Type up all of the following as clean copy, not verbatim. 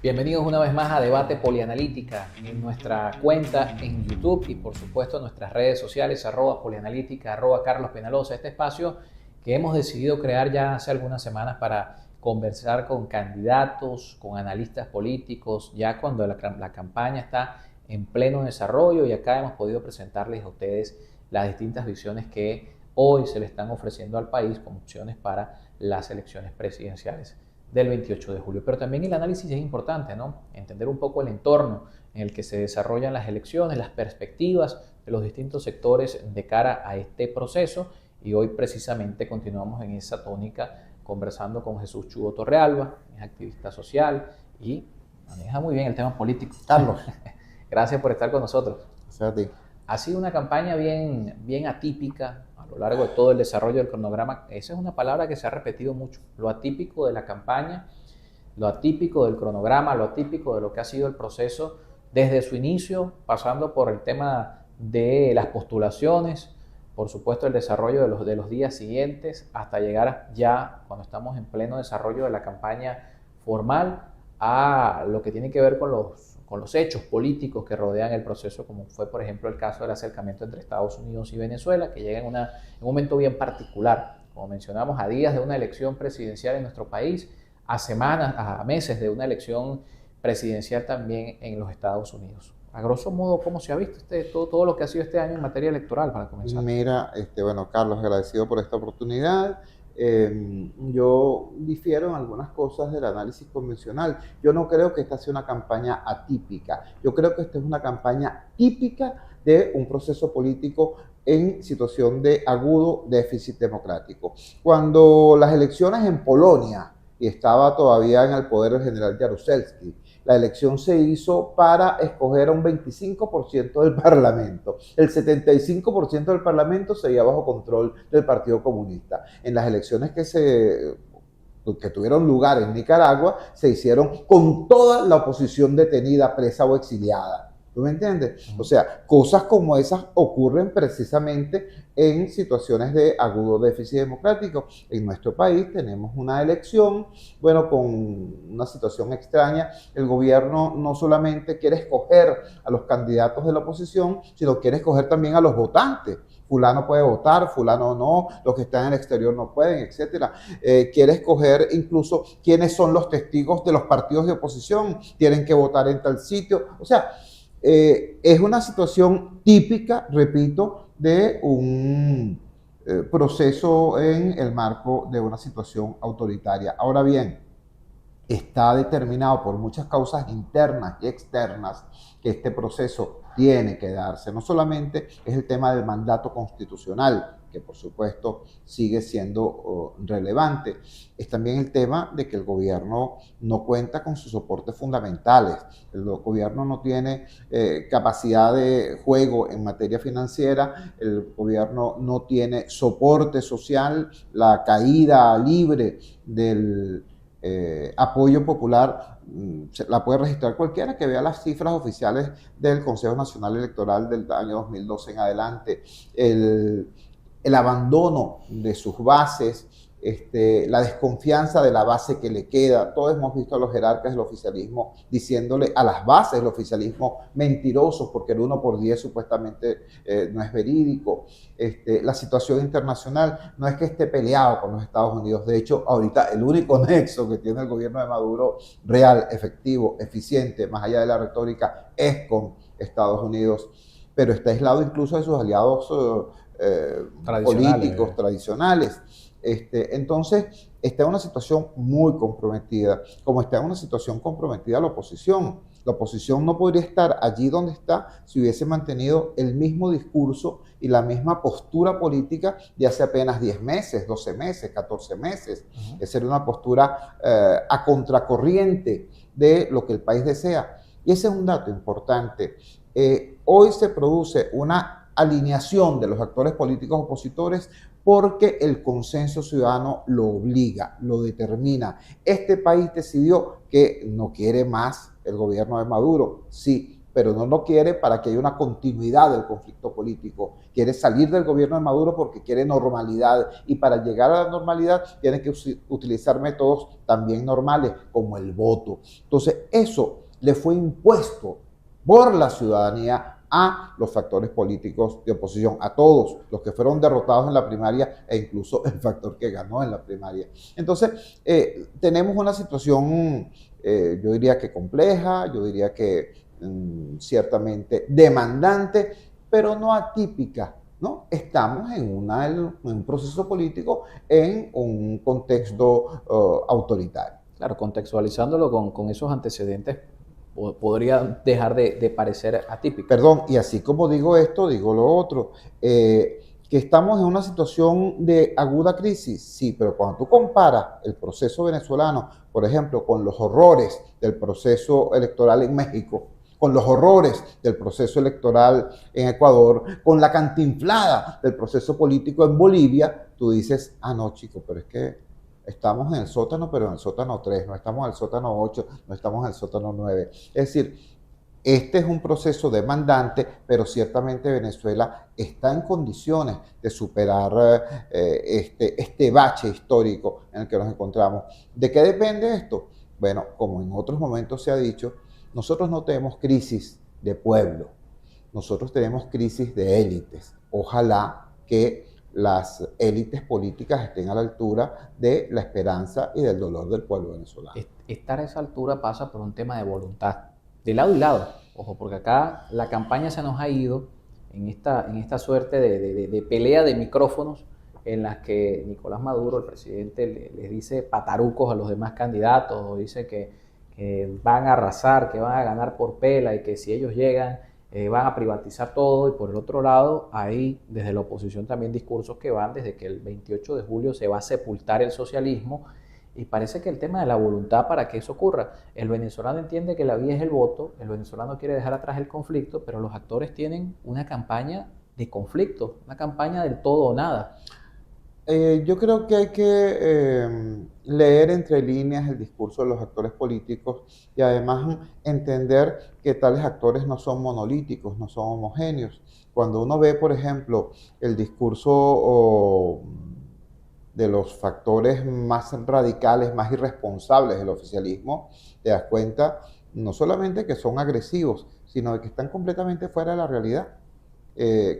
Bienvenidos una vez más a Debate Polianalítica en nuestra cuenta en YouTube y por supuesto en nuestras redes sociales @polianalítica, @Carlos Penaloza. Este espacio que hemos decidido crear ya hace algunas semanas para conversar con candidatos, con analistas políticos, ya cuando la campaña está en pleno desarrollo, y acá hemos podido presentarles a ustedes las distintas visiones que hoy se le están ofreciendo al país como opciones para las elecciones presidenciales del 28 de julio. Pero también el análisis es importante, ¿no? Entender un poco el entorno en el que se desarrollan las elecciones, las perspectivas de los distintos sectores de cara a este proceso. Y hoy precisamente continuamos en esa tónica conversando con Jesús Chugo Torrealba, es activista social y maneja muy bien el tema político. Carlos, gracias por estar con nosotros. Gracias a ti. Ha sido una campaña bien atípica a lo largo de todo el desarrollo del cronograma. Esa es una palabra que se ha repetido mucho. Lo atípico de la campaña, lo atípico del cronograma, lo atípico de lo que ha sido el proceso desde su inicio, pasando por el tema de las postulaciones, por supuesto el desarrollo de los días siguientes, hasta llegar ya, cuando estamos en pleno desarrollo de la campaña formal, a lo que tiene que ver con los hechos políticos que rodean el proceso, como fue por ejemplo el caso del acercamiento entre Estados Unidos y Venezuela, que llega en un momento bien particular, como mencionamos, a días de una elección presidencial en nuestro país, a semanas, a meses de una elección presidencial también en los Estados Unidos. A grosso modo, ¿cómo se ha visto todo lo que ha sido este año en materia electoral, para comenzar? Mira, bueno, Carlos, agradecido por esta oportunidad. Yo difiero en algunas cosas del análisis convencional. Yo no creo que esta sea una campaña atípica. Yo creo que esta es una campaña típica de un proceso político en situación de agudo déficit democrático. Cuando las elecciones en Polonia, y estaba todavía en el poder el general Jaruzelski, la elección se hizo para escoger a un 25% del Parlamento. El 75% del Parlamento seguía bajo control del Partido Comunista. En las elecciones que tuvieron lugar en Nicaragua, se hicieron con toda la oposición detenida, presa o exiliada. ¿Tú me entiendes? O sea, cosas como esas ocurren precisamente en situaciones de agudo déficit democrático. En nuestro país tenemos una elección, bueno, con una situación extraña. El gobierno no solamente quiere escoger a los candidatos de la oposición, sino quiere escoger también a los votantes. Fulano puede votar, fulano no, los que están en el exterior no pueden, etcétera. Quiere escoger incluso quiénes son los testigos de los partidos de oposición, tienen que votar en tal sitio. O sea, es una situación típica, repito, de un proceso en el marco de una situación autoritaria. Ahora bien, está determinado por muchas causas internas y externas que este proceso tiene que darse. No solamente es el tema del mandato constitucional, que por supuesto sigue siendo relevante, es también el tema de que el gobierno no cuenta con sus soportes fundamentales. El gobierno no tiene capacidad de juego en materia financiera, el gobierno no tiene soporte social, la caída libre del apoyo popular la puede registrar cualquiera que vea las cifras oficiales del Consejo Nacional Electoral del año 2012 en adelante. El abandono de sus bases, la desconfianza de la base que le queda. Todos hemos visto a los jerarcas del oficialismo diciéndole a las bases del oficialismo mentirosos porque el 1 por 10 supuestamente no es verídico. La situación internacional no es que esté peleado con los Estados Unidos. De hecho, ahorita el único nexo que tiene el gobierno de Maduro real, efectivo, eficiente, más allá de la retórica, es con Estados Unidos, pero está aislado incluso de sus aliados políticos tradicionales. Entonces, está en una situación muy comprometida, como está en una situación comprometida la oposición. La oposición no podría estar allí donde está si hubiese mantenido el mismo discurso y la misma postura política de hace apenas 10 meses, 12 meses, 14 meses. Esa era una postura a contracorriente de lo que el país desea. Y ese es un dato importante. Hoy se produce una alineación de los actores políticos opositores porque el consenso ciudadano lo obliga, lo determina. Este país decidió que no quiere más el gobierno de Maduro. Sí, pero no lo quiere para que haya una continuidad del conflicto político. Quiere salir del gobierno de Maduro porque quiere normalidad, y para llegar a la normalidad tiene que utilizar métodos también normales como el voto. Entonces eso le fue impuesto por la ciudadanía a los factores políticos de oposición, a todos los que fueron derrotados en la primaria e incluso el factor que ganó en la primaria. Entonces, tenemos una situación, yo diría que compleja, yo diría que ciertamente demandante, pero no atípica, ¿no? Estamos en un proceso político en un contexto autoritario. Claro, contextualizándolo con esos antecedentes, podría dejar de parecer atípico. Perdón, y así como digo esto, digo lo otro. Que estamos en una situación de aguda crisis, sí, pero cuando tú comparas el proceso venezolano, por ejemplo, con los horrores del proceso electoral en México, con los horrores del proceso electoral en Ecuador, con la cantinflada del proceso político en Bolivia, tú dices, ah, no, chico, pero es que estamos en el sótano, pero en el sótano 3, no estamos en el sótano 8, no estamos en el sótano 9. Es decir, este es un proceso demandante, pero ciertamente Venezuela está en condiciones de superar este bache histórico en el que nos encontramos. ¿De qué depende esto? Bueno, como en otros momentos se ha dicho, nosotros no tenemos crisis de pueblo, nosotros tenemos crisis de élites. Ojalá que las élites políticas estén a la altura de la esperanza y del dolor del pueblo venezolano. Estar a esa altura pasa por un tema de voluntad, de lado y lado. Ojo, porque acá la campaña se nos ha ido en esta suerte de pelea de micrófonos en las que Nicolás Maduro, el presidente, les dice patarucos a los demás candidatos, o dice que van a arrasar, que van a ganar por pela y que si ellos llegan van a privatizar todo. Y por el otro lado hay desde la oposición también discursos que van desde que el 28 de julio se va a sepultar el socialismo. Y parece que el tema de la voluntad para que eso ocurra. El venezolano entiende que la vía es el voto, el venezolano quiere dejar atrás el conflicto, pero los actores tienen una campaña de conflicto, una campaña del todo o nada. Yo creo que hay que leer entre líneas el discurso de los actores políticos y además entender que tales actores no son monolíticos, no son homogéneos. Cuando uno ve, por ejemplo, el discurso de los factores más radicales, más irresponsables del oficialismo, te das cuenta no solamente que son agresivos, sino de que están completamente fuera de la realidad.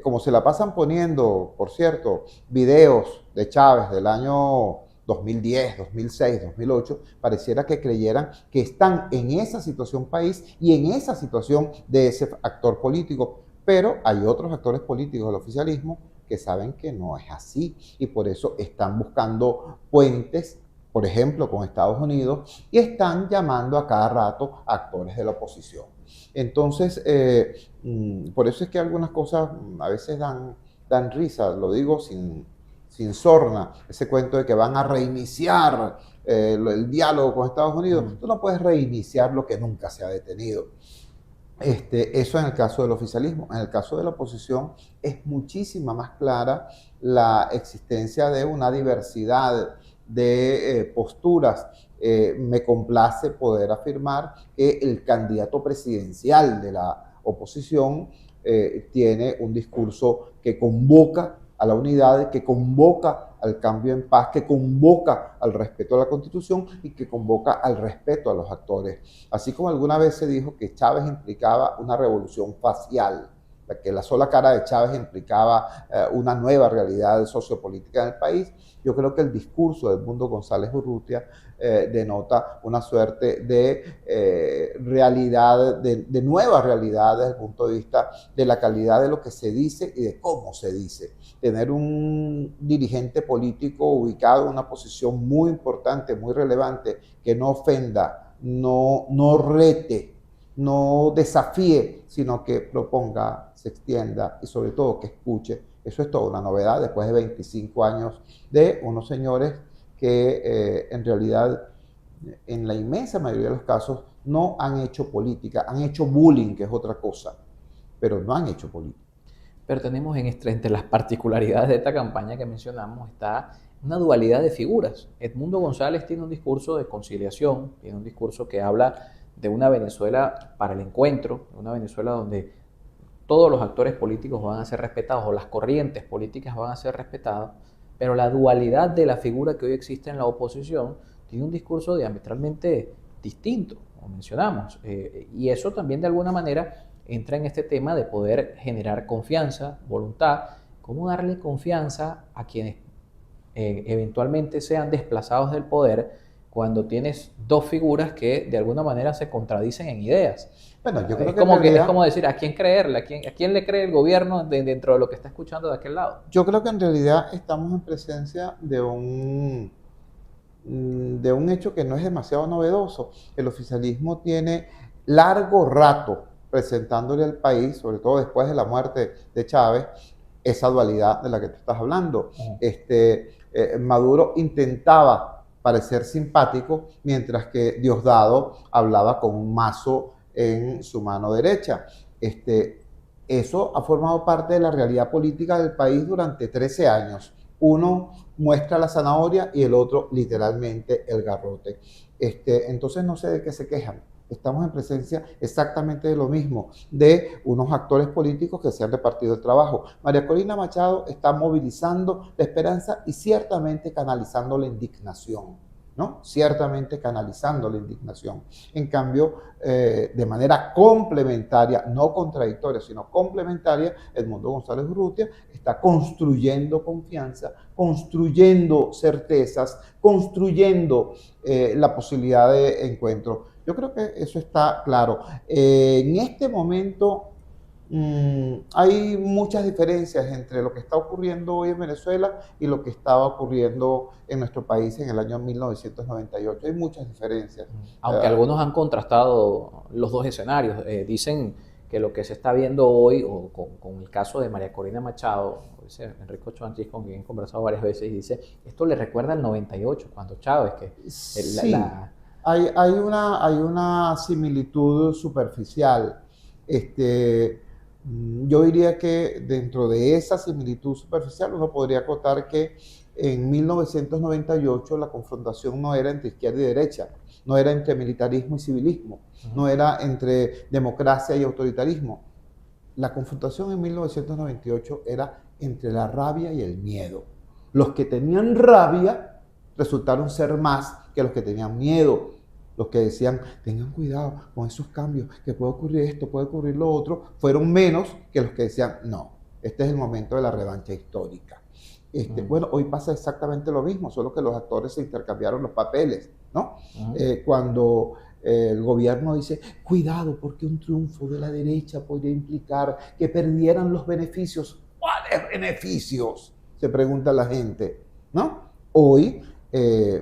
Como se la pasan poniendo, por cierto, videos de Chávez del año 2010, 2006, 2008, pareciera que creyeran que están en esa situación país y en esa situación de ese actor político. Pero hay otros actores políticos del oficialismo que saben que no es así y por eso están buscando puentes, por ejemplo, con Estados Unidos, y están llamando a cada rato a actores de la oposición. Entonces, por eso es que algunas cosas a veces dan risa, lo digo sin sorna, ese cuento de que van a reiniciar el diálogo con Estados Unidos. Tú no puedes reiniciar lo que nunca se ha detenido. Eso en el caso del oficialismo. En el caso de la oposición es muchísima más clara la existencia de una diversidad de posturas. Me complace poder afirmar que el candidato presidencial de la oposición tiene un discurso que convoca a la unidad, que convoca al cambio en paz, que convoca al respeto a la Constitución y que convoca al respeto a los actores. Así como alguna vez se dijo que Chávez implicaba una revolución facial, que la sola cara de Chávez implicaba una nueva realidad sociopolítica en el país, yo creo que el discurso de Edmundo González Urrutia denota una suerte de realidad, de nueva realidad desde el punto de vista de la calidad de lo que se dice y de cómo se dice. Tener un dirigente político ubicado en una posición muy importante, muy relevante, que no ofenda, no rete, no desafíe, sino que proponga, se extienda y sobre todo que escuche. Eso es toda una novedad después de 25 años de unos señores que en realidad, en la inmensa mayoría de los casos, no han hecho política, han hecho bullying, que es otra cosa, pero no han hecho política. Pero tenemos entre las particularidades de esta campaña que mencionamos, está una dualidad de figuras. Edmundo González tiene un discurso de conciliación, tiene un discurso que habla de una Venezuela para el encuentro, de una Venezuela donde todos los actores políticos van a ser respetados o las corrientes políticas van a ser respetadas, pero la dualidad de la figura que hoy existe en la oposición tiene un discurso diametralmente distinto, como mencionamos, y eso también de alguna manera entra en este tema de poder generar confianza, voluntad, cómo darle confianza a quienes eventualmente sean desplazados del poder cuando tienes dos figuras que de alguna manera se contradicen en ideas. Bueno, yo creo Es que en como, es realidad, como decir, ¿a quién creerle? A quién le cree el gobierno dentro de lo que está escuchando de aquel lado? yo creo que en realidad estamos en presencia de un hecho que no es demasiado novedoso. El oficialismo tiene largo rato presentándole al país, sobre todo después de la muerte de Chávez, esa dualidad de la que tú estás hablando. Maduro intentaba parecer simpático, mientras que Diosdado hablaba con un mazo en su mano derecha. Eso ha formado parte de la realidad política del país durante 13 años. Uno muestra la zanahoria y el otro literalmente el garrote. Entonces no sé de qué se quejan. Estamos en presencia exactamente de lo mismo, de unos actores políticos que se han repartido el trabajo. María Corina Machado está movilizando la esperanza y ciertamente canalizando la indignación, ¿no? Ciertamente canalizando la indignación. En cambio, de manera complementaria, no contradictoria, sino complementaria, Edmundo González Urrutia está construyendo confianza, construyendo certezas, construyendo la posibilidad de encuentro. Yo creo que eso está claro. En este momento hay muchas diferencias entre lo que está ocurriendo hoy en Venezuela y lo que estaba ocurriendo en nuestro país en el año 1998. Hay muchas diferencias. Aunque algunos han contrastado los dos escenarios. Dicen que lo que se está viendo hoy, o con el caso de María Corina Machado, dice Enrique Ochoa, con quien he conversado varias veces, y dice, esto le recuerda al 98, cuando Chávez, que sí. Hay una similitud superficial. Yo diría que dentro de esa similitud superficial uno podría acotar que en 1998 la confrontación no era entre izquierda y derecha, no era entre militarismo y civilismo, no era entre democracia y autoritarismo. La confrontación en 1998 era entre la rabia y el miedo. Los que tenían rabia resultaron ser más que los que tenían miedo. Los que decían, tengan cuidado con esos cambios, que puede ocurrir esto, puede ocurrir lo otro, fueron menos que los que decían, no, este es el momento de la revancha histórica. Bueno, hoy pasa exactamente lo mismo, solo que los actores se intercambiaron los papeles, ¿no? Cuando el gobierno dice, cuidado, porque un triunfo de la derecha podría implicar que perdieran los beneficios. ¿Cuáles beneficios? Se pregunta la gente, ¿no? Hoy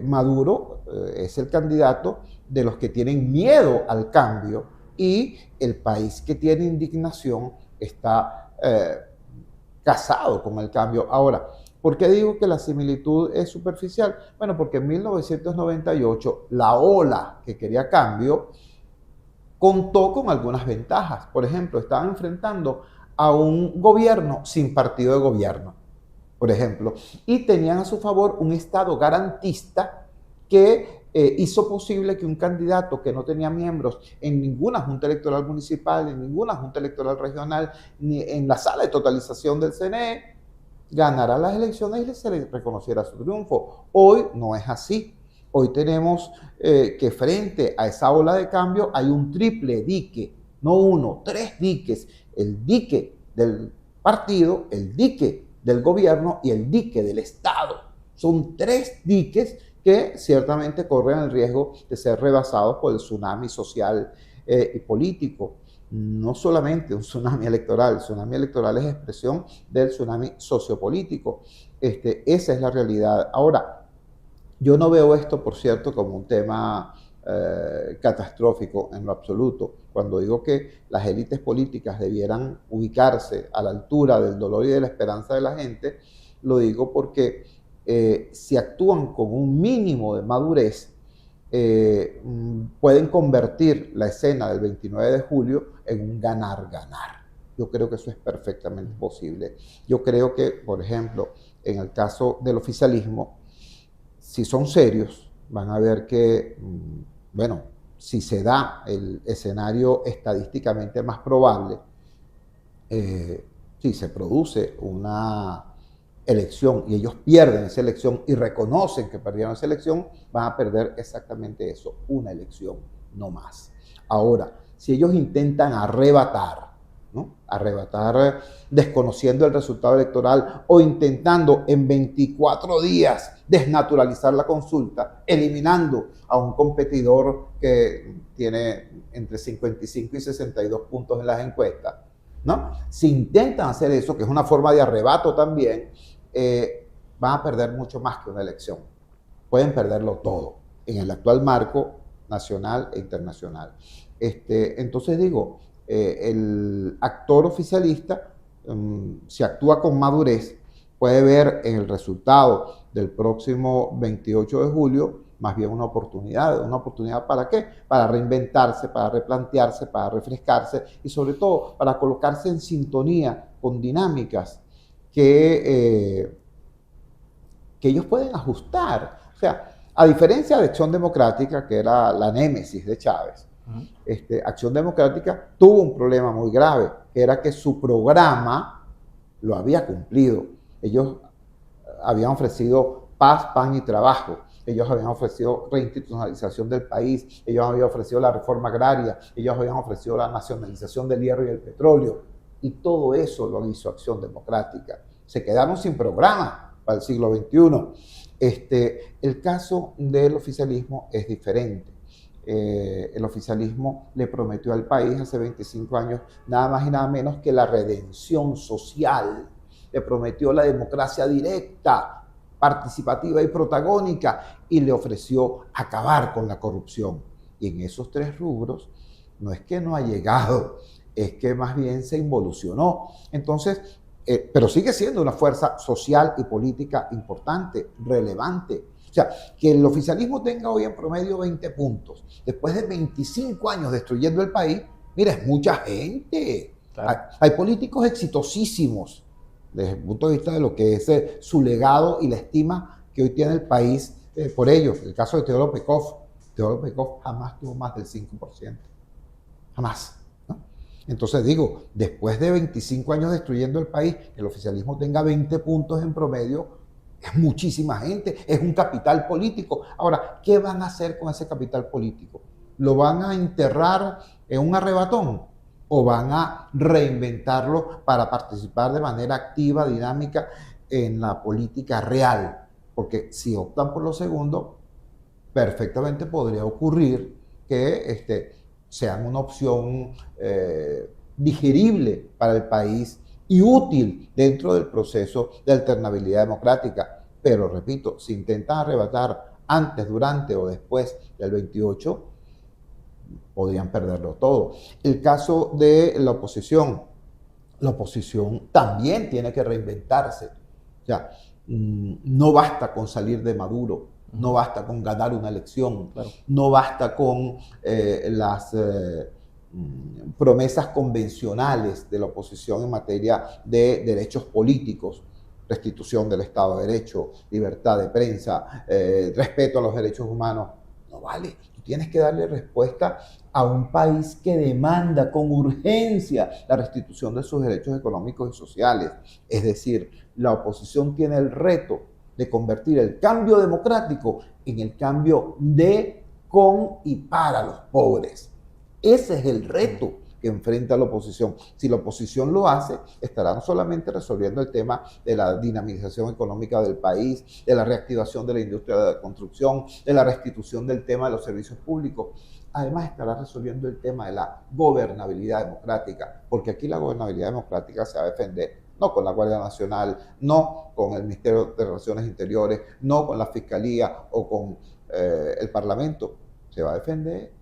Maduro es el candidato de los que tienen miedo al cambio y el país que tiene indignación está casado con el cambio. Ahora, ¿por qué digo que la similitud es superficial? Bueno, porque en 1998 la ola que quería cambio contó con algunas ventajas. Por ejemplo, estaban enfrentando a un gobierno sin partido de gobierno, por ejemplo, y tenían a su favor un Estado garantista que hizo posible que un candidato que no tenía miembros en ninguna junta electoral municipal, en ninguna junta electoral regional, ni en la sala de totalización del CNE, ganara las elecciones y se le reconociera su triunfo. Hoy no es así. Hoy tenemos que frente a esa ola de cambio hay un triple dique, no uno, tres diques. El dique del partido, el dique del gobierno y el dique del Estado. Son tres diques que ciertamente corren el riesgo de ser rebasados por el tsunami social y político. No solamente un tsunami electoral, el tsunami electoral es expresión del tsunami sociopolítico. Esa es la realidad. Ahora, yo no veo esto, por cierto, como un tema catastrófico en lo absoluto. Cuando digo que las élites políticas debieran ubicarse a la altura del dolor y de la esperanza de la gente, lo digo porque si actúan con un mínimo de madurez, pueden convertir la escena del 29 de julio en un ganar-ganar. Yo creo que eso es perfectamente posible. Yo creo que, por ejemplo, en el caso del oficialismo, si son serios, van a ver que, bueno, si se da el escenario estadísticamente más probable, si se produce una elección y ellos pierden esa elección y reconocen que perdieron esa elección, van a perder exactamente eso, una elección, no más. Ahora, si ellos intentan arrebatar, ¿no? Arrebatar desconociendo el resultado electoral o intentando en 24 días desnaturalizar la consulta, eliminando a un competidor que tiene entre 55 y 62 puntos en las encuestas, ¿no? Si intentan hacer eso, que es una forma de arrebato también, van a perder mucho más que una elección. Pueden perderlo todo en el actual marco nacional e internacional. Entonces digo, el actor oficialista, si actúa con madurez, puede ver en el resultado del próximo 28 de julio más bien una oportunidad ¿para qué? Para reinventarse, para replantearse, para refrescarse y sobre todo para colocarse en sintonía con dinámicas que ellos pueden ajustar. O sea, a diferencia de Acción Democrática, que era la némesis de Chávez, Acción Democrática tuvo un problema muy grave, que era que su programa lo había cumplido. Ellos habían ofrecido paz, pan y trabajo. Ellos habían ofrecido reinstitucionalización del país, ellos habían ofrecido la reforma agraria, ellos habían ofrecido la nacionalización del hierro y el petróleo. Y todo eso lo hizo Acción Democrática. Se quedaron sin programa para el siglo XXI. El caso del oficialismo es diferente. El oficialismo le prometió al país hace 25 años nada más y nada menos que la redención social. Le prometió la democracia directa, participativa y protagónica, y le ofreció acabar con la corrupción. Y en esos tres rubros no es que no ha llegado, es que más bien se involucionó. Entonces, pero sigue siendo una fuerza social y política importante, relevante. O sea, que el oficialismo tenga hoy en promedio 20 puntos, después de 25 años destruyendo el país, mira, es mucha gente. Claro. Hay políticos exitosísimos desde el punto de vista de lo que es su legado y la estima que hoy tiene el país por ellos. El caso de Teodoro Pekov. Teodoro Pekov jamás tuvo más del 5%. Jamás. ¿No? Entonces digo, después de 25 años destruyendo el país, el oficialismo tenga 20 puntos en promedio, es muchísima gente, es un capital político. Ahora, ¿qué van a hacer con ese capital político? ¿Lo van a enterrar en un arrebatón? ¿O van a reinventarlo para participar de manera activa, dinámica en la política real? Porque si optan por lo segundo, perfectamente podría ocurrir que sean una opción digerible para el país y útil dentro del proceso de alternabilidad democrática. Pero repito, si intentan arrebatar antes, durante o después del 28, podrían perderlo todo. El caso de la oposición también tiene que reinventarse. O sea, no basta con salir de Maduro, no basta con ganar una elección, claro. No basta con las promesas convencionales de la oposición en materia de derechos políticos, restitución del Estado de Derecho, libertad de prensa, respeto a los derechos humanos. No vale. Tienes que darle respuesta a un país que demanda con urgencia la restitución de sus derechos económicos y sociales. Es decir, la oposición tiene el reto de convertir el cambio democrático en el cambio de, con y para los pobres. Ese es el reto que enfrenta la oposición. Si la oposición lo hace, estará no solamente resolviendo el tema de la dinamización económica del país, de la reactivación de la industria de la construcción, de la restitución del tema de los servicios públicos, además estará resolviendo el tema de la gobernabilidad democrática, porque aquí la gobernabilidad democrática se va a defender no con la Guardia Nacional, no con el Ministerio de Relaciones Interiores, no con la Fiscalía o con el Parlamento, se va a defender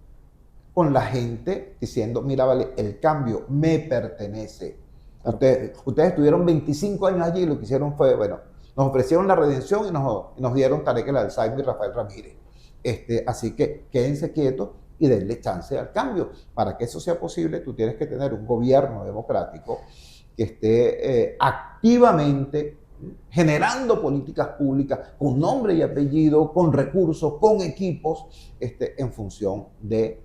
con la gente diciendo, mira, vale, el cambio me pertenece. Ustedes estuvieron 25 años allí y lo que hicieron fue, bueno, nos ofrecieron la redención y nos dieron Tarek El Alzheimer y Rafael Ramírez. Así que quédense quietos y denle chance al cambio. Para que eso sea posible, tú tienes que tener un gobierno democrático que esté activamente generando políticas públicas con nombre y apellido, con recursos, con equipos, en función de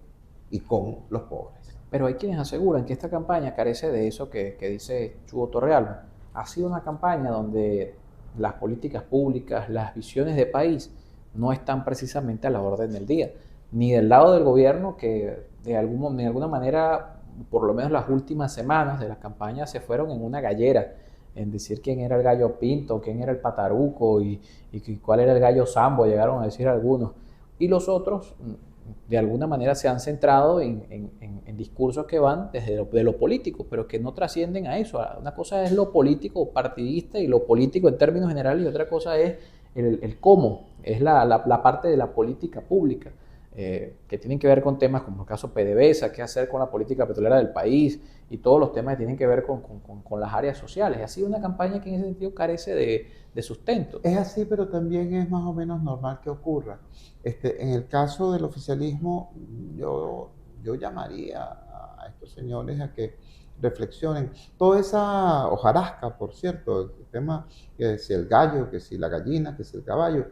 y con los pobres. Pero hay quienes aseguran que esta campaña carece de eso que dice Chugo Torrealba. Ha sido una campaña donde las políticas públicas, las visiones de país no están precisamente a la orden del día, ni del lado del gobierno que de alguna manera, por lo menos las últimas semanas de la campaña se fueron en una gallera, en decir quién era el gallo pinto, quién era el pataruco y cuál era el gallo sambo, llegaron a decir algunos. Y los otros de alguna manera se han centrado en discursos que van desde de lo político, pero que no trascienden a eso. Una cosa es lo político partidista y lo político en términos generales, y otra cosa es el cómo, es la parte de la política pública, que tienen que ver con temas como el caso PDVSA, qué hacer con la política petrolera del país y todos los temas que tienen que ver con las áreas sociales. Ha sido una campaña que en ese sentido carece de sustento. Es así, pero también es más o menos normal que ocurra. En el caso del oficialismo, yo llamaría a estos señores a que reflexionen. Toda esa hojarasca, por cierto, el tema que si el gallo, que si la gallina, que si el caballo,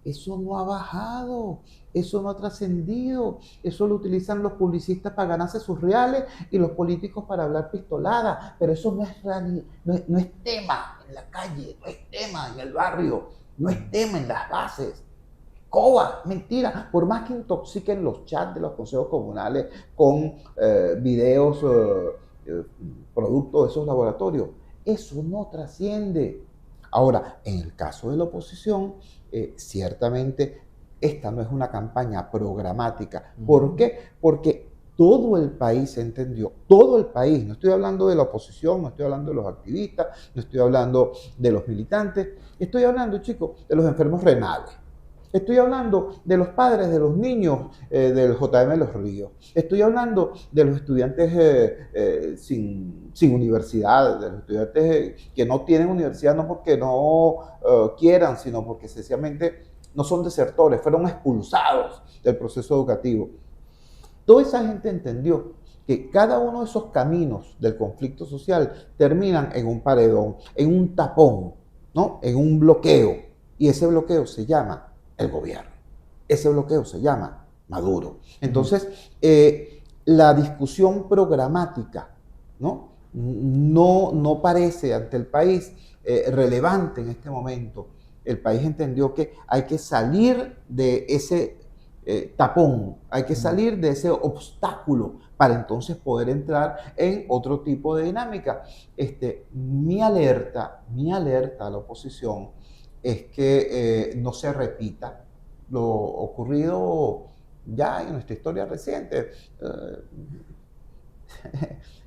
eso no ha bajado, eso no ha trascendido, eso lo utilizan los publicistas para ganarse sus reales y los políticos para hablar pistoladas, pero eso no es, no es tema en la calle, no es tema en el barrio, no es tema en las bases. Coba, mentira, por más que intoxiquen los chats de los consejos comunales con videos, producto de esos laboratorios, eso no trasciende. Ahora, en el caso de la oposición, ciertamente esta no es una campaña programática. ¿Por qué? Porque todo el país entendió, todo el país, no estoy hablando de la oposición, no estoy hablando de los activistas, no estoy hablando de los militantes, estoy hablando, chicos, de los enfermos renales. Estoy hablando de los padres de los niños del JM de los Ríos. Estoy hablando de los estudiantes sin universidad, de los estudiantes que no tienen universidad no porque no quieran, sino porque sencillamente no son desertores, fueron expulsados del proceso educativo. Toda esa gente entendió que cada uno de esos caminos del conflicto social terminan en un paredón, en un tapón, ¿no? En un bloqueo. Y ese bloqueo se llama el gobierno. Ese bloqueo se llama Maduro. Entonces, la discusión programática, ¿no? No parece ante el país relevante en este momento. El país entendió que hay que salir de ese tapón, hay que salir de ese obstáculo para entonces poder entrar en otro tipo de dinámica. Mi alerta a la oposición es que no se repita lo ocurrido ya en nuestra historia reciente.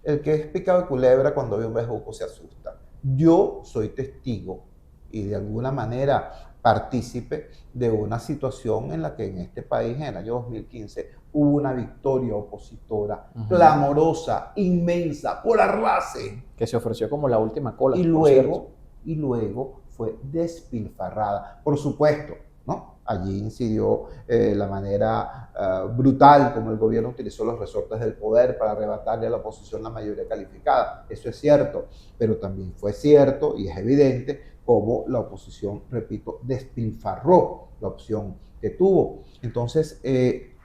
El que es picado de culebra cuando ve un bejuco se asusta. Yo soy testigo y de alguna manera partícipe de una situación en la que en este país en el año 2015 hubo una victoria opositora clamorosa, inmensa, por arrase. Que se ofreció como la última cola. Y luego fue despilfarrada. Por supuesto, ¿no? Allí incidió la manera brutal como el gobierno utilizó los resortes del poder para arrebatarle a la oposición la mayoría calificada. Eso es cierto, pero también fue cierto y es evidente cómo la oposición, repito, despilfarró la opción que tuvo. Entonces,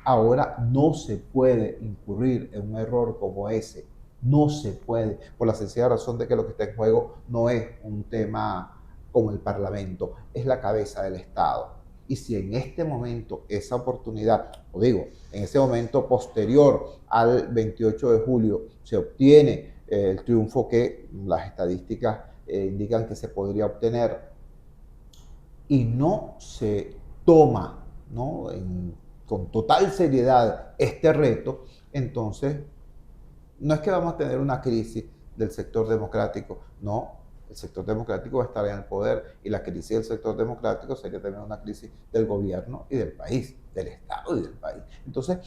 ahora no se puede incurrir en un error como ese. No se puede, por la sencilla razón de que lo que está en juego no es un tema como el Parlamento, es la cabeza del Estado. Y si en este momento esa oportunidad, o digo, en ese momento posterior al 28 de julio, se obtiene el triunfo que las estadísticas indican que se podría obtener y no se toma, ¿no? Con total seriedad este reto, entonces no es que vamos a tener una crisis del sector democrático, no. El sector democrático va a estar en el poder y la crisis del sector democrático sería también una crisis del gobierno y del país, del Estado y del país. Entonces,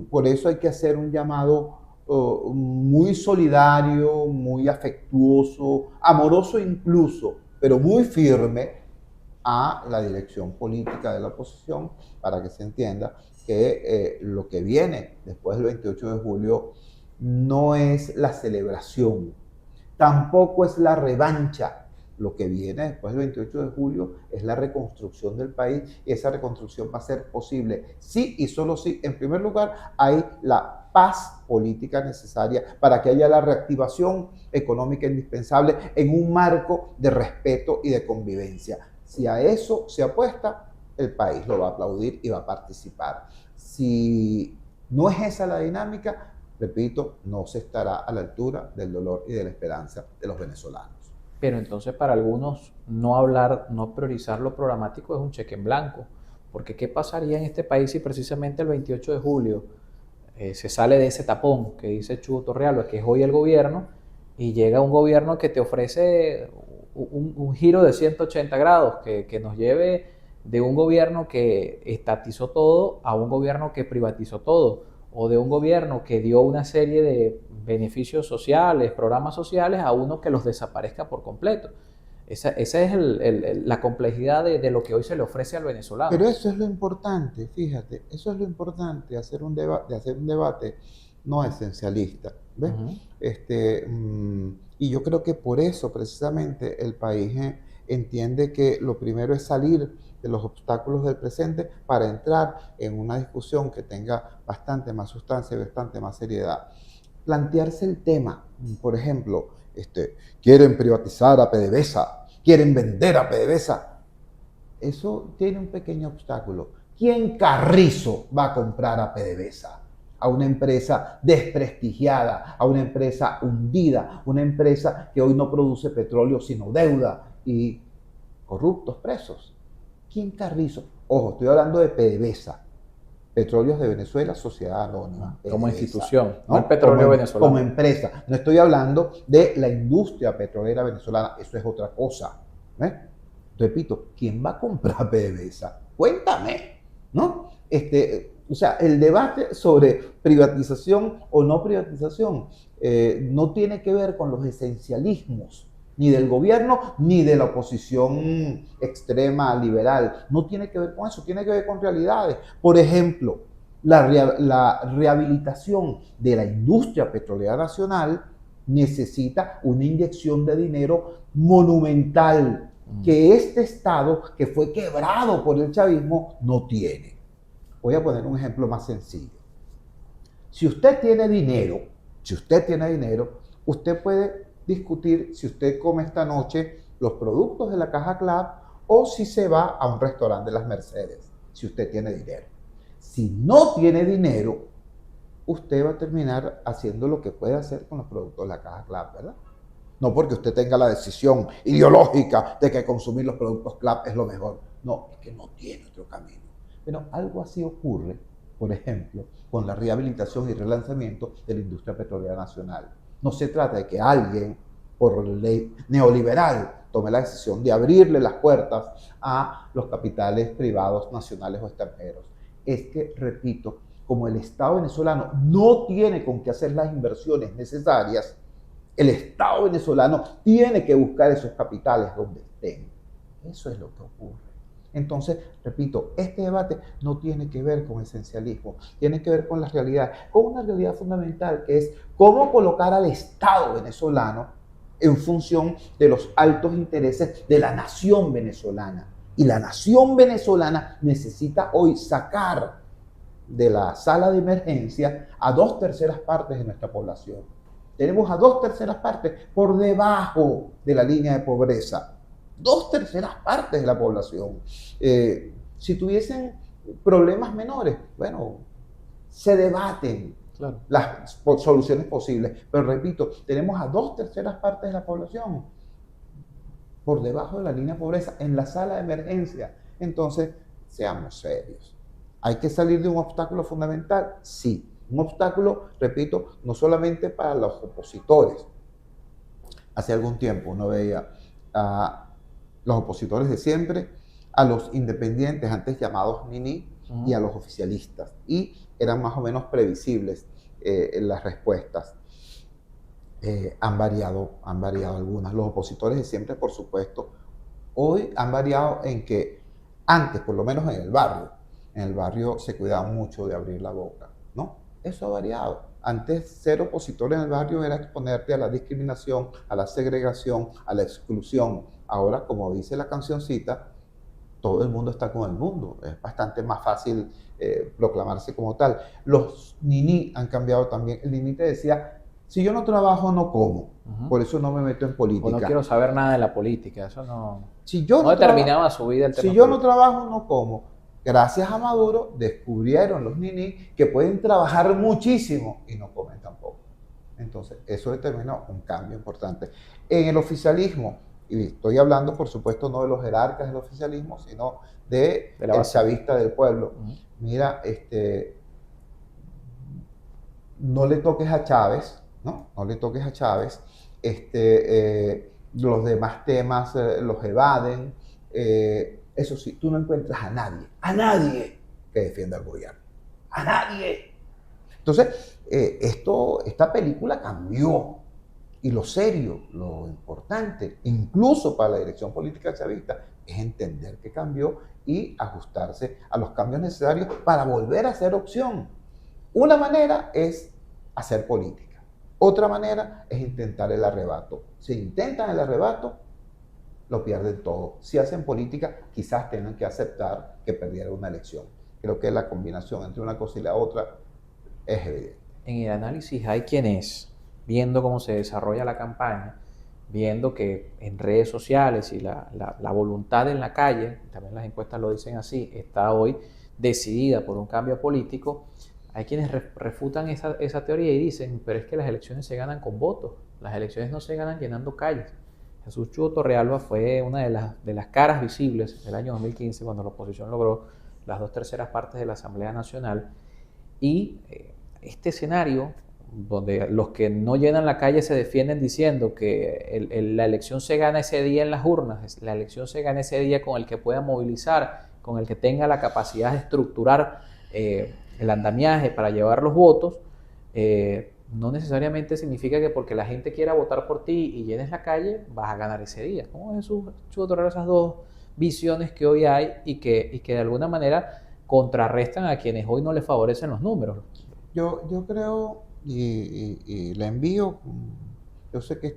por eso hay que hacer un llamado muy solidario, muy afectuoso, amoroso incluso, pero muy firme a la dirección política de la oposición para que se entienda que lo que viene después del 28 de julio no es la celebración, tampoco es la revancha, Lo que viene después del 28 de julio es la reconstrucción del país y esa reconstrucción va a ser posible sí y solo si, en primer lugar, hay la paz política necesaria para que haya la reactivación económica indispensable en un marco de respeto y de convivencia. Si a eso se apuesta, el país lo va a aplaudir y va a participar. Si no es esa la dinámica, repito, no se estará a la altura del dolor y de la esperanza de los venezolanos. Pero entonces para algunos no hablar, no priorizar lo programático es un cheque en blanco. Porque ¿qué pasaría en este país si precisamente el 28 de julio se sale de ese tapón que dice Chugo Torrealba, que es hoy el gobierno, y llega un gobierno que te ofrece un giro de 180 grados, que nos lleve de un gobierno que estatizó todo a un gobierno que privatizó todo, o de un gobierno que dio una serie de beneficios sociales, programas sociales, a uno que los desaparezca por completo? Esa es la complejidad de lo que hoy se le ofrece al venezolano. Pero eso es lo importante, fíjate, eso es lo importante, hacer un debate no esencialista, ¿ves? Y yo creo que por eso precisamente el país entiende que lo primero es salir de los obstáculos del presente para entrar en una discusión que tenga bastante más sustancia y bastante más seriedad. Plantearse el tema, por ejemplo, quieren privatizar a PDVSA, quieren vender a PDVSA. Eso tiene un pequeño obstáculo. ¿Quién carrizo va a comprar a PDVSA? A una empresa desprestigiada, a una empresa hundida, una empresa que hoy no produce petróleo sino deuda y corruptos presos. ¿Quién carrizo? Ojo, estoy hablando de PDVSA, Petróleos de Venezuela, Sociedad Anónima. Como PDVSA, institución, ¿no? el petróleo venezolano. Como empresa. No estoy hablando de la industria petrolera venezolana, eso es otra cosa. Repito, ¿quién va a comprar PDVSA? Cuéntame, ¿no? O sea, el debate sobre privatización o no privatización no tiene que ver con los esencialismos ni del gobierno ni de la oposición extrema liberal. No tiene que ver con eso, tiene que ver con realidades. Por ejemplo, la rehabilitación de la industria petrolera nacional necesita una inyección de dinero monumental que este Estado, que fue quebrado por el chavismo, no tiene. Voy a poner un ejemplo más sencillo. Si usted tiene dinero, usted puede discutir si usted come esta noche los productos de la Caja Club o si se va a un restaurante de las Mercedes, si usted tiene dinero. Si no tiene dinero, usted va a terminar haciendo lo que puede hacer con los productos de la Caja Club, ¿verdad? No porque usted tenga la decisión ideológica de que consumir los productos Club es lo mejor. No, es que no tiene otro camino. Pero algo así ocurre, por ejemplo, con la rehabilitación y relanzamiento de la industria petrolera nacional. No se trata de que alguien, por ley neoliberal, tome la decisión de abrirle las puertas a los capitales privados nacionales o extranjeros. Es que, repito, como el Estado venezolano no tiene con qué hacer las inversiones necesarias, el Estado venezolano tiene que buscar esos capitales donde estén. Eso es lo que ocurre. Entonces, repito, este debate no tiene que ver con esencialismo, tiene que ver con la realidad, con una realidad fundamental que es cómo colocar al Estado venezolano en función de los altos intereses de la nación venezolana. Y la nación venezolana necesita hoy sacar de la sala de emergencia a 2/3 partes de nuestra población. Tenemos a 2/3 partes por debajo de la línea de pobreza. 2/3 partes de la población. Si tuviesen problemas menores, bueno, se debaten las soluciones posibles. Pero repito, tenemos a 2/3 partes de la población por debajo de la línea de pobreza en la sala de emergencia. Entonces, seamos serios. ¿Hay que salir de un obstáculo fundamental? Sí. Un obstáculo, repito, no solamente para los opositores. Hace algún tiempo uno veía a los opositores de siempre, a los independientes, antes llamados NINI, y a los oficialistas. Y eran más o menos previsibles las respuestas. Han variado algunas. Los opositores de siempre, por supuesto, hoy han variado en que antes, por lo menos en el barrio se cuidaban mucho de abrir la boca, ¿no? Eso ha variado. Antes, ser opositor en el barrio era exponerte a la discriminación, a la segregación, a la exclusión. Ahora, como dice la cancioncita, todo el mundo está con el mundo. Es bastante más fácil proclamarse como tal. Los niní han cambiado también. El niní te decía, si yo no trabajo, no como. Por eso no me meto en O política. no quiero saber nada de la política, eso Si yo no determinaba su vida el tema si yo no político. trabajo, no como. Gracias a Maduro descubrieron los niní que pueden trabajar muchísimo y no comen tampoco. Entonces, eso determinó un cambio importante. En el oficialismo, y estoy hablando, por supuesto, no de los jerarcas del oficialismo, sino de De la el base. chavista del pueblo. Mira, no le toques a Chávez, ¿no? No le toques a Chávez. Los demás temas los evaden. Eso sí, tú no encuentras a nadie que defienda al gobierno. A nadie. Entonces, esta película cambió. Y lo serio, lo importante, incluso para la dirección política chavista, es entender que cambió y ajustarse a los cambios necesarios para volver a ser opción. Una manera es hacer política. Otra manera es intentar el arrebato. Si intentan el arrebato, lo pierden todo. Si hacen política, quizás tengan que aceptar que perdieron una elección. Creo que la combinación entre una cosa y la otra es evidente. En el análisis hay quienes, viendo cómo se desarrolla la campaña, viendo que en redes sociales y la voluntad en la calle, también las encuestas lo dicen así, está hoy decidida por un cambio político, hay quienes refutan esa teoría y dicen, pero es que las elecciones se ganan con votos, las elecciones no se ganan llenando calles. Jesús Chuo Torrealba fue una de las caras visibles del año 2015 cuando la oposición logró las 2/3 partes de la Asamblea Nacional y este escenario donde los que no llenan la calle se defienden diciendo que la elección se gana ese día en las urnas, la elección se gana ese día con el que pueda movilizar, con el que tenga la capacidad de estructurar el andamiaje para llevar los votos, no necesariamente significa que porque la gente quiera votar por ti y llenes la calle, vas a ganar ese día. ¿Cómo es esas dos visiones que hoy hay y que de alguna manera contrarrestan a quienes hoy no les favorecen los números? Yo creo, y le envío, yo sé que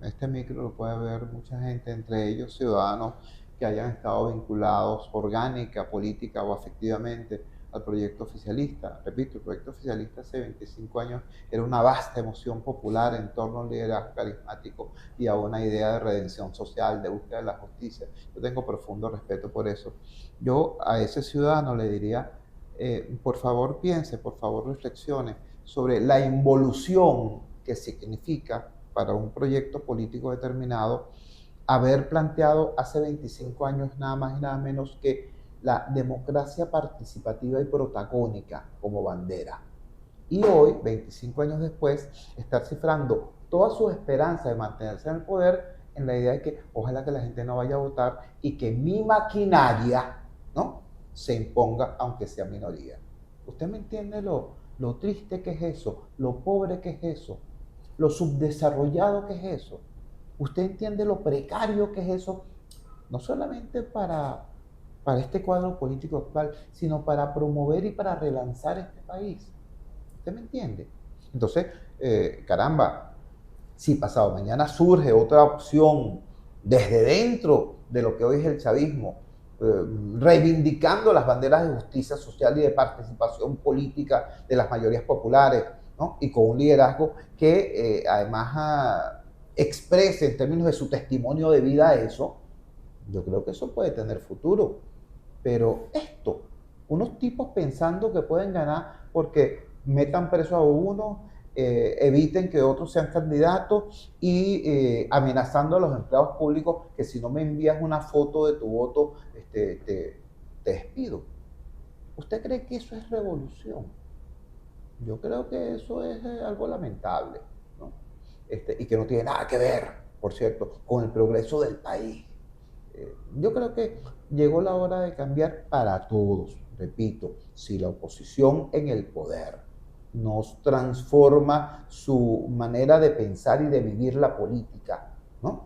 este micro lo puede ver mucha gente, entre ellos ciudadanos que hayan estado vinculados orgánica, política o afectivamente al proyecto oficialista. Repito, el proyecto oficialista hace 25 años era una vasta emoción popular en torno a un liderazgo carismático y a una idea de redención social, de búsqueda de la justicia. Yo tengo profundo respeto por eso. Yo a ese ciudadano le diría, por favor piense, por favor reflexione sobre la involución que significa para un proyecto político determinado haber planteado hace 25 años nada más y nada menos que la democracia participativa y protagónica como bandera. Y hoy, 25 años después, estar cifrando toda su esperanza de mantenerse en el poder en la idea de que ojalá que la gente no vaya a votar y que mi maquinaria, ¿no?, se imponga aunque sea minoría. ¿Usted me entiende lo triste que es eso? Lo pobre que es eso, lo subdesarrollado que es eso. ¿Usted entiende lo precario que es eso? No solamente para este cuadro político actual, sino para promover y para relanzar este país. ¿Usted me entiende? Entonces, caramba, si pasado mañana surge otra opción desde dentro de lo que hoy es el chavismo, reivindicando las banderas de justicia social y de participación política de las mayorías populares, ¿no?, y con un liderazgo que además exprese en términos de su testimonio de vida eso, yo creo que eso puede tener futuro. Pero unos tipos pensando que pueden ganar porque metan preso a uno, eviten que otros sean candidatos y amenazando a los empleados públicos que si no me envías una foto de tu voto, te despido. ¿Usted cree que eso es revolución? Yo creo que eso es algo lamentable, ¿no? Y que no tiene nada que ver, por cierto, con el progreso del país. Yo creo que llegó la hora de cambiar para todos. Repito, si la oposición en el poder nos transforma su manera de pensar y de vivir la política, ¿no?,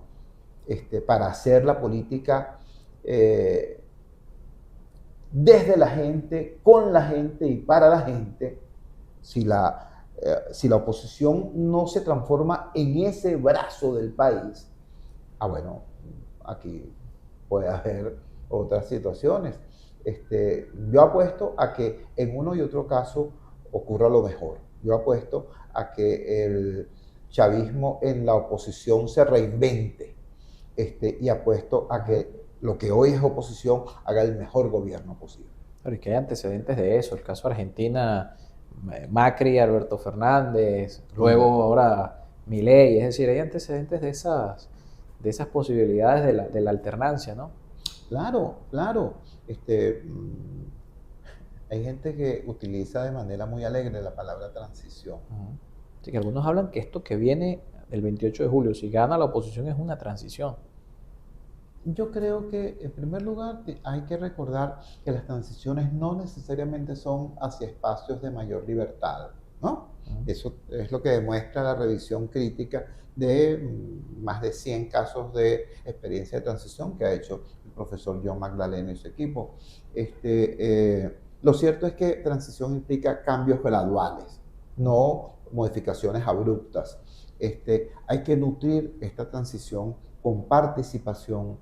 para hacer la política desde la gente, con la gente y para la gente, si la oposición no se transforma en ese brazo del país, bueno, aquí puede haber otras situaciones. Yo apuesto a que en uno y otro caso ocurra lo mejor. Yo apuesto a que el chavismo en la oposición se reinvente, y apuesto a que lo que hoy es oposición haga el mejor gobierno posible. Pero es que hay antecedentes de eso, el caso Argentina, Macri, Alberto Fernández, luego ahora Milei, es decir, hay antecedentes de esas posibilidades de la alternancia, ¿no? Claro, claro. Hay gente que utiliza de manera muy alegre la palabra transición. Uh-huh. Así que algunos hablan que esto que viene el 28 de julio, si gana la oposición, es una transición. Yo creo que, en primer lugar, hay que recordar que las transiciones no necesariamente son hacia espacios de mayor libertad, ¿no? Uh-huh. Eso es lo que demuestra la revisión crítica de más de 100 casos de experiencia de transición que ha hecho el profesor John Magdaleno y su equipo. Lo cierto es que transición implica cambios graduales, no modificaciones abruptas. Hay que nutrir esta transición con participación,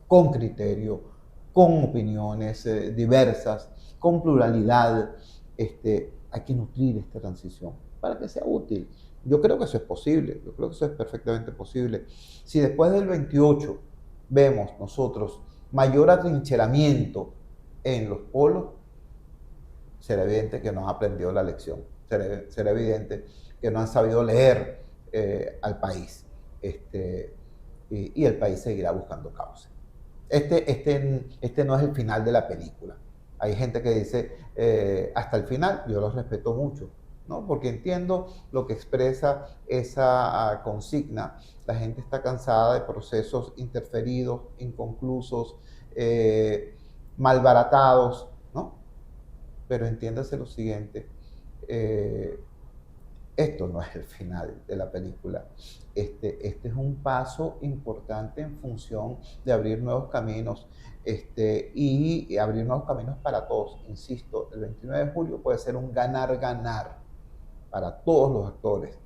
con criterio, con opiniones diversas, con pluralidad. Hay que nutrir esta transición para que sea útil. Yo creo que eso es posible, yo creo que eso es perfectamente posible. Si después del 28 vemos nosotros mayor atrincheramiento en los polos, será evidente que no han aprendido la lección, será evidente que no han sabido leer al país, y el país seguirá buscando causa. Este no es el final de la película. Hay gente que dice hasta el final, yo los respeto mucho, ¿no? Porque entiendo lo que expresa esa consigna. La gente está cansada de procesos interferidos, inconclusos, malbaratados, ¿no? Pero entiéndase lo siguiente, esto no es el final de la película. Este es un paso importante en función de abrir nuevos caminos, y abrir nuevos caminos para todos. Insisto, el 29 de julio puede ser un ganar-ganar para todos los actores.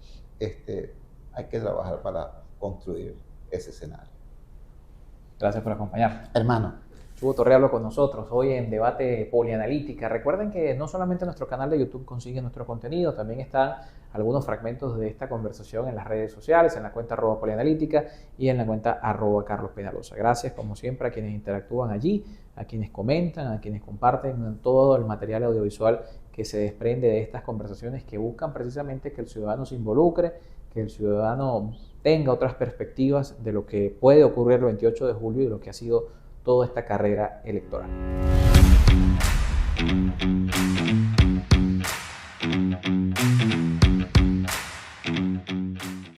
Hay que trabajar para construir ese escenario. Gracias por acompañarnos. Hermano. Hugo Torrealba con nosotros hoy en Debate Polianalítica. Recuerden que no solamente nuestro canal de YouTube consigue nuestro contenido, también están algunos fragmentos de esta conversación en las redes sociales, en la cuenta @polianalítica y en la cuenta @carlospenalosa. Gracias como siempre a quienes interactúan allí, a quienes comentan, a quienes comparten todo el material audiovisual que se desprende de estas conversaciones que buscan precisamente que el ciudadano se involucre, que el ciudadano tenga otras perspectivas de lo que puede ocurrir el 28 de julio y de lo que ha sido toda esta carrera electoral.